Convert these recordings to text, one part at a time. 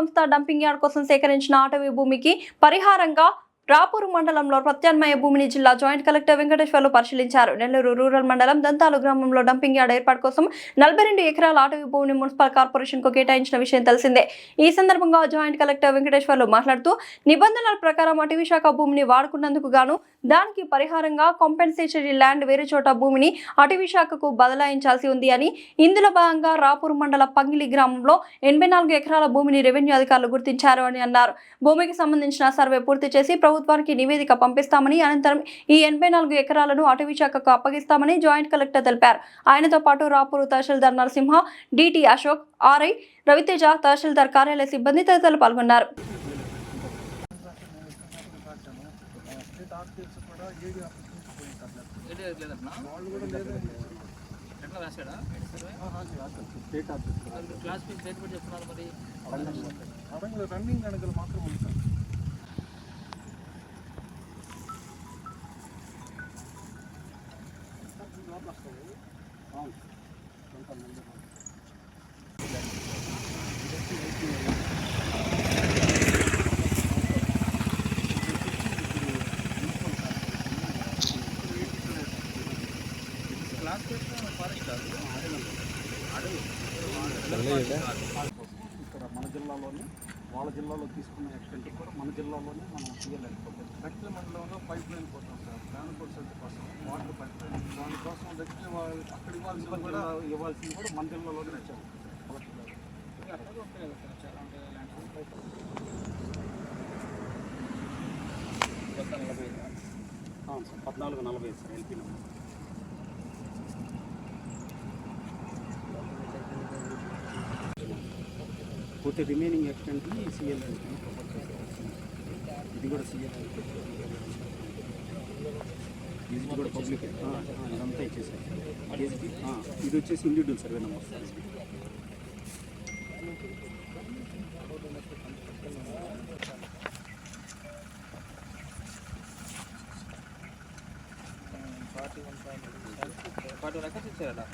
సంస్థ dumping yard కోసం సేకరించిన అటవీ భూమికి పరిహారంగా రాపూరు మండలంలో ప్రత్యామ్నాయ భూమిని జిల్లా జాయింట్ కలెక్టర్ వెంకటేశ్వర్లు పరిశీలించారు. నెల్లూరు రూరల్ మండలం దంతాలు గ్రామంలో డంపింగ్ యార్డ్ ఏర్పాటు కోసం 42 ఎకరాల అటవీ భూమిని మున్సిపల్ కార్పొరేషన్ కు కేటాయించిన విషయం తెలిసిందే. ఈ సందర్భంగా జాయింట్ కలెక్టర్ వెంకటేశ్వర్లు మాట్లాడుతూ నిబంధనల ప్రకారం అటవీ శాఖ భూమిని వాడుకున్నందుకు గాను దానికి పరిహారంగా కాంపెన్సేటరీ ల్యాండ్ వేరే చోట భూమిని అటవీ శాఖకు బదలాయించాల్సి ఉంది అని, ఇందులో భాగంగా రాపూరు మండల పంగిలి గ్రామంలో 84 ఎకరాల భూమిని రెవెన్యూ అధికారులు గుర్తించారు అని అన్నారు. భూమికి సంబంధించిన సర్వే పూర్తి చేసి ప్రభుత్వానికి నివేదిక పంపిస్తామని, అనంతరం ఈ 84 ఎకరాలను అటవీ శాఖకు అప్పగిస్తామని జాయింట్ కలెక్టర్ తెలిపారు. ఆయనతో పాటు రాపూరు తహసీల్దార్ నరసింహ, డిటి అశోక్, ఆర్ఐ రవితేజ, తహసీల్దార్ కార్యాలయ సిబ్బంది తదితరులు పాల్గొన్నారు. ఇక్కడ మన జిల్లాలోనే వాళ్ళ జిల్లాలో తీసుకున్న ఎక్స్టెంట్ కూడా మన జిల్లాలోనే మనం తీయలేకపోతాం. దక్షిణ మండలంలో పైప్ లైన్ కోసం సార్, ట్రాన్స్పోర్ట్ సెంటర్ కోసం వాటర్ పైప్ లైన్, దానికోసం దక్షిణ అక్కడ ఇవ్వాల్సింది కూడా మన జిల్లాలోనే వచ్చాము. 1440 సార్ ఎల్పీ నెంబర్. పోతే రిమైనింగ్ ఎక్స్టెంట్ని సిఎల్ ప్రపోజ్ చేసేవాళ్ళు. ఇది కూడా సిఎల్, ఇది కూడా పబ్లిక్, ఇదంతా ఇచ్చేసారు. ఇది వచ్చేసి ఇండివిజువల్ సర్వే నెంబర్ సార్. పాటు లెక్క ఇచ్చారా?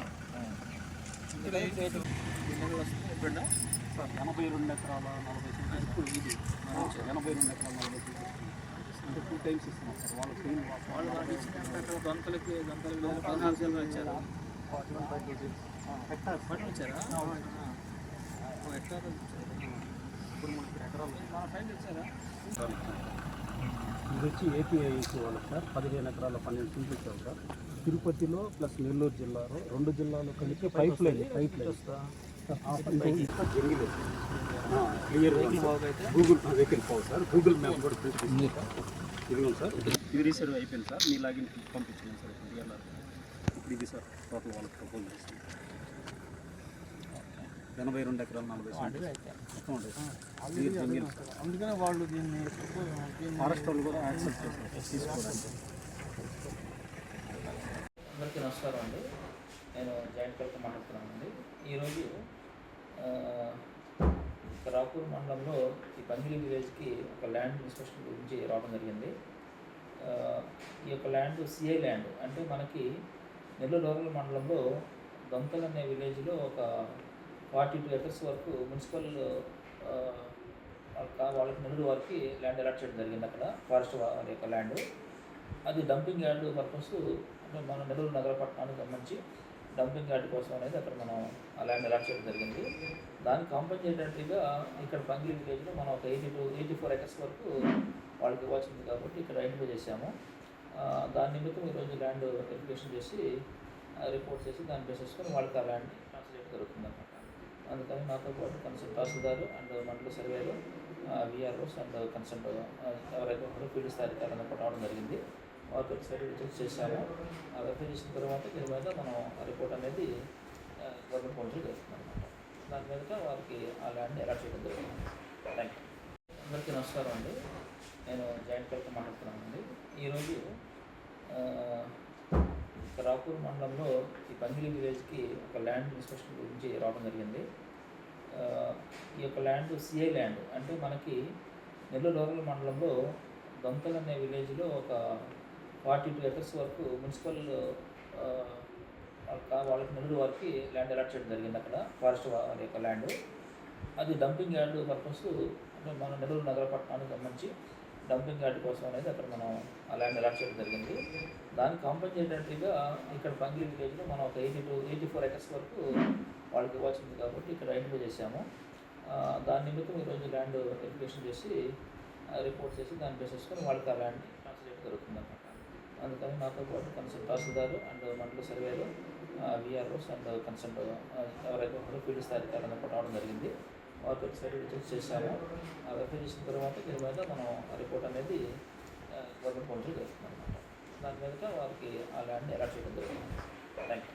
82 ఎకరాల 40 సెంట్లు. ఇప్పుడు ఇది 82 ఎకరాల 40 సెంట్లు అంటే 2 టైమ్స్ ఇస్తున్నాం సార్. వాళ్ళు దొంతలకి 14 సెంట్లు వచ్చారు. హెక్టార్ వచ్చారా? హెక్టార్ ఇప్పుడు మనకి ఎకరాలు ఇచ్చారా? ఇది వచ్చి ఏపీఐసి వాళ్ళు సార్ 15 ఎకరాల 12 సెంట్లు ఇచ్చారు సార్. తిరుపతిలో ప్లస్ నెల్లూరు జిల్లాలో 2 జిల్లాలో కలిపి పైప్ లైన్ జరిగింది. క్లియర్ గూగుల్ వెహికల్ పోవు సార్. గూగుల్ మ్యాప్ కూడా ఇదిగోండి సార్. ఇది రీసర్వ్ అయిపోయింది సార్. మీ లాగిన్ పంపించాను సార్. ఇప్పుడు ఇది సార్ టోటల్ వాళ్ళకి ప్రపోజ్ చేస్తాను. 82 ఎకరాలు 40 సెంట్లు. అందుకనే వాళ్ళు దీన్ని ఫారెస్ట్ వాళ్ళు కూడా యాక్సెప్ట్ చేస్తారు తీసుకోవడానికి. అందరికీ నమస్కారం అండి. నేను జాయింట్ కలెక్టర్ మాట్లాడుతున్నానండి. ఈరోజు రాపూర్ మండలంలో ఈ పంగిలి విలేజ్కి ఒక ల్యాండ్ ఇన్స్పెక్షన్ గురించి రావడం జరిగింది. ఈ యొక్క ల్యాండ్ సిఐ ల్యాండ్ అంటే మనకి నెల్లూరు రూరల్ మండలంలో దొంతల్ అనే విలేజ్లో ఒక 42 ఎకర్స్ వరకు మున్సిపల్ వాళ్ళకి నెల్లూరు వారికి ల్యాండ్ అలాట్ చేయడం జరిగింది. అక్కడ ఫారెస్ట్ వారి యొక్క ల్యాండ్ అది డంపింగ్ యార్డ్ పర్పస్, అంటే మన నెల్లూరు నగరపట్నానికి సంబంధించి డంపింగ్ యార్డ్ కోసం అనేది అక్కడ మనం ఆ ల్యాండ్ అలాట్ చేయడం జరిగింది. దానికి కాంపెన్సేటరీగా ఇక్కడ పంగిలి విలేజ్లో మనం ఒక 84 ఎకర్స్ వరకు వాళ్ళకి ఇవ్వాల్సింది కాబట్టి ఇక్కడ ఐడెంటిఫై చేసాము. దాని నిమిత్తం ఈరోజు ల్యాండ్ వెరిఫికేషన్ చేసి రిపోర్ట్ చేసి దాన్ని బేసేసుకొని వాళ్ళకి ఆ ల్యాండ్ని ట్రాన్స్లేట్ జరుగుతుంది అనమాట. అందుకని నాతో పాటు కన్సల్ట్ తహసీల్దార్ అండ్ మండల సర్వేలు, విఆర్ఓస్ అండ్ కన్సల్ట్ ఎవరైతే ఉన్నారో ఫీల్డ్ స్థాయి అధికారులను కూడా రావడం జరిగింది. వారికి ఒకసారి రిజెక్ట్ చేశాము. ఆ వెరిఫై చేసిన తర్వాత దీని మీద మనం రిపోర్ట్ అనేది గవర్నమెంట్ కౌన్సిల్ చేస్తున్నాం అనమాట. దాని మీద వారికి ఆ ల్యాండ్ని అలాట్ చేయడం జరుగుతుంది. Thank you. అందరికీ నమస్కారం అండి. నేను జాయింట్ కలెక్టర్ మాట్లాడుతున్నానండి. ఈరోజు రాపూర్ మండలంలో ఈ పంగిలి విలేజ్కి ఒక ల్యాండ్ ఇన్స్పెక్షన్ గురించి రావడం జరిగింది. ఈ యొక్క ల్యాండ్ సిఐ ల్యాండ్ అంటే మనకి నెల్లూరు రూరల్ మండలంలో దొంతల్ అనే విలేజ్లో ఒక 42 ఎకర్స్ వరకు మున్సిపల్ వాళ్ళకి నెల్లూరు వారికి ల్యాండ్ అలాట్ చేయడం జరిగింది. అక్కడ ఫారెస్ట్ వారి యొక్క ల్యాండ్ అది డంపింగ్ యార్డ్ పర్పస్ అంటే మన నెల్లూరు నగర పట్టణానికి సంబంధించి డంపింగ్ యార్డ్ కోసం అనేది అక్కడ మనం ఆ ల్యాండ్ అలాట్ చేయడం జరిగింది. దానికి కాంపెన్సేటరీగా ఇక్కడ పంగిలి విలేజ్లో మనం ఒక 80 to 84 acres వరకు వాళ్ళకి ఇవ్వాల్సింది కాబట్టి ఇక్కడ ఐడెంటిఫై చేశాము. దాని నిమిత్తం ఈరోజు ల్యాండ్ వెరిఫికేషన్ చేసి రిపోర్ట్ చేసి దాన్ని బేస్ చేసుకొని వాళ్ళకి ఆ ల్యాండ్ని ట్రాన్స్ఫర్ చేయడం జరుగుతుంది అనమాట. అందుకని నాతో పాటు కన్సల్ట్ తహసీల్దారు అండ్ మండల సర్వేలు విఆర్ఓస్ అండ్ కన్సల్ట్ ఎవరైతే ఉన్నారో ఫీల్డ్ స్థాయి అధికారులను కూడా రావడం జరిగింది. వారికి ఒకసారి రిజెక్ట్ చేశాము. వెరిఫై చేసిన తర్వాత దీని మీద మనం రిపోర్ట్ అనేది గవర్నమెంట్ కౌన్సిల్ చేస్తున్నాం అనమాట. దాని మీద వారికి ఆ ల్యాండ్ని అలాట్ చేయడం జరుగుతుంది. Thank you.